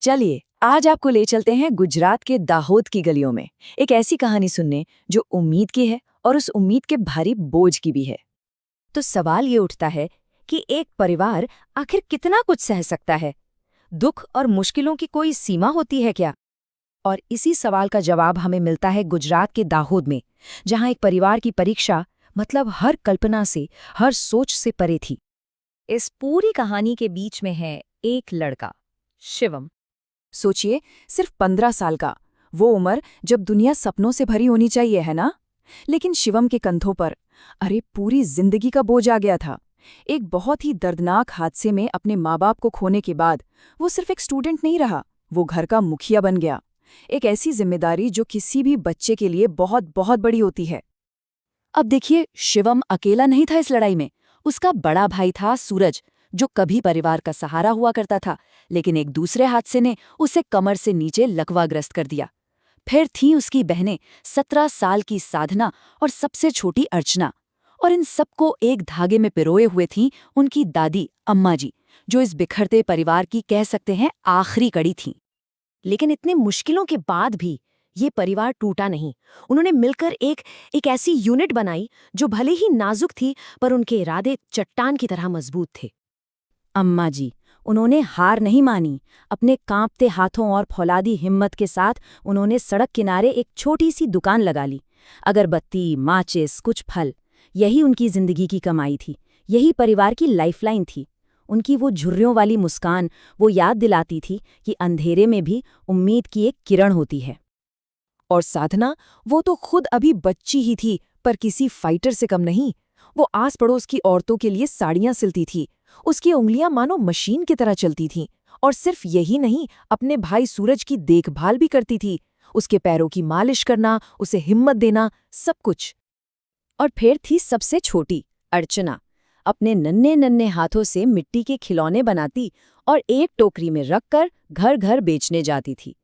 चलिए आज आपको ले चलते हैं गुजरात के दाहोद की गलियों में एक ऐसी कहानी सुनने जो उम्मीद की है और उस उम्मीद के भारी बोझ की भी है। तो सवाल ये उठता है कि एक परिवार आखिर कितना कुछ सह सकता है? दुख और मुश्किलों की कोई सीमा होती है क्या? और इसी सवाल का जवाब हमें मिलता है गुजरात के दाहोद में, जहां एक परिवार की परीक्षा मतलब हर कल्पना से, हर सोच से परे थी। इस पूरी कहानी के बीच में है एक लड़का, शिवम। सोचिए, सिर्फ 15 साल का, वो उम्र जब दुनिया सपनों से भरी होनी चाहिए, है ना? लेकिन शिवम के कंधों पर पूरी जिंदगी का बोझ आ गया था। एक बहुत ही दर्दनाक हादसे में अपने माँ बाप को खोने के बाद वो सिर्फ एक स्टूडेंट नहीं रहा, वो घर का मुखिया बन गया। एक ऐसी जिम्मेदारी जो किसी भी बच्चे के लिए बहुत बहुत बड़ी होती है। अब देखिए, शिवम अकेला नहीं था इस लड़ाई में। उसका बड़ा भाई था सूरज, जो कभी परिवार का सहारा हुआ करता था, लेकिन एक दूसरे हादसे ने उसे कमर से नीचे लकवाग्रस्त कर दिया। फिर थीं उसकी बहनें, 17 साल की साधना और सबसे छोटी अर्चना। और इन सबको एक धागे में पिरोए हुए थीं उनकी दादी अम्मा जी, जो इस बिखरते परिवार की कह सकते हैं आखिरी कड़ी थीं। लेकिन इतने मुश्किलों के बाद भी ये परिवार टूटा नहीं। उन्होंने मिलकर एक ऐसी यूनिट बनाई जो भले ही नाजुक थी, पर उनके इरादे चट्टान की तरह मजबूत थे। अम्मा जी, उन्होंने हार नहीं मानी। अपने कांपते हाथों और फौलादी हिम्मत के साथ उन्होंने सड़क किनारे एक छोटी सी दुकान लगा ली। अगरबत्ती, माचिस, कुछ फल, यही उनकी जिंदगी की कमाई थी। यही परिवार की लाइफलाइन थी। उनकी वो झुर्रियों वाली मुस्कान वो याद दिलाती थी कि अंधेरे में भी उम्मीद की एक किरण होती है। और साधना, वो तो खुद अभी बच्ची ही थी, पर किसी फाइटर से कम नहीं। वो आस पड़ोस की औरतों के लिए साड़ियां सिलती थी। उसकी उंगलियां मानो मशीन की तरह चलती थीं। और सिर्फ यही नहीं, अपने भाई सूरज की देखभाल भी करती थी। उसके पैरों की मालिश करना, उसे हिम्मत देना, सब कुछ। और फिर थी सबसे छोटी, अर्चना। अपने नन्हे नन्हे हाथों से मिट्टी के खिलौने बनाती और एक टोकरी में रखकर घर घर बेचने जाती थी।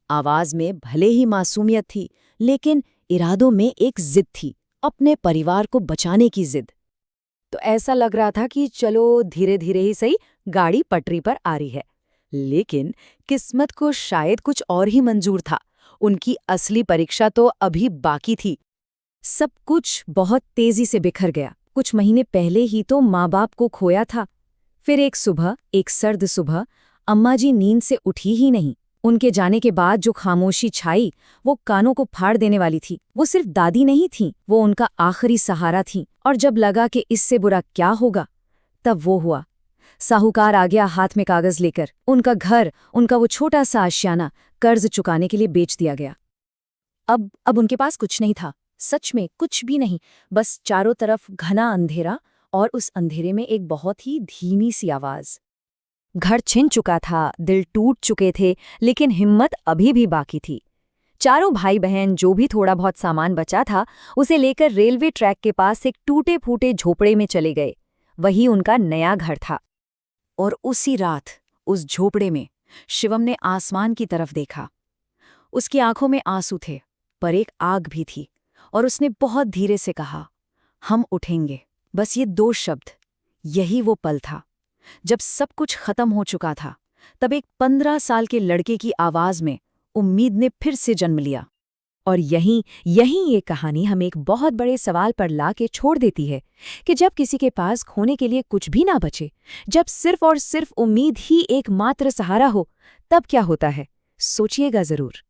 आवाज में भले ही मासूमियत थी, लेकिन इरादों में एक जिद थी, अपने परिवार को बचाने की जिद। तो ऐसा लग रहा था कि चलो धीरे धीरे ही सही, गाड़ी पटरी पर आ रही है। लेकिन किस्मत को शायद कुछ और ही मंजूर था। उनकी असली परीक्षा तो अभी बाकी थी। सब कुछ बहुत तेजी से बिखर गया। कुछ महीने पहले ही तो माँ बाप को खोया था। फिर एक सुबह, एक सर्द सुबह, अम्मा जी नींद से उठी ही नहीं। उनके जाने के बाद जो खामोशी छाई, वो कानों को फाड़ देने वाली थी। वो सिर्फ दादी नहीं थी, वो उनका आखिरी सहारा थी। और जब लगा कि इससे बुरा क्या होगा, तब वो हुआ। साहूकार आ गया हाथ में कागज लेकर। उनका घर, उनका वो छोटा सा आशियाना कर्ज चुकाने के लिए बेच दिया गया। अब उनके पास कुछ नहीं था, सच में कुछ भी नहीं। बस चारों तरफ घना अंधेरा, और उस अंधेरे में एक बहुत ही धीमी सी आवाज। घर छिन चुका था, दिल टूट चुके थे, लेकिन हिम्मत अभी भी बाकी थी। चारों भाई बहन, जो भी थोड़ा बहुत सामान बचा था, उसे लेकर रेलवे ट्रैक के पास एक टूटे फूटे झोपड़े में चले गए। वही उनका नया घर था। और उसी रात, उस झोपड़े में, शिवम ने आसमान की तरफ देखा। उसकी आंखों में आंसू थे, पर एक आग भी थी। और उसने बहुत धीरे से कहा, हम उठेंगे। बस ये 2 शब्द। यही वो पल था जब सब कुछ खत्म हो चुका था। तब एक 15 साल के लड़के की आवाज में उम्मीद ने फिर से जन्म लिया। और यहीं ये कहानी हमें एक बहुत बड़े सवाल पर ला के छोड़ देती है कि जब किसी के पास खोने के लिए कुछ भी ना बचे, जब सिर्फ और सिर्फ उम्मीद ही एकमात्र सहारा हो, तब क्या होता है? सोचिएगा जरूर।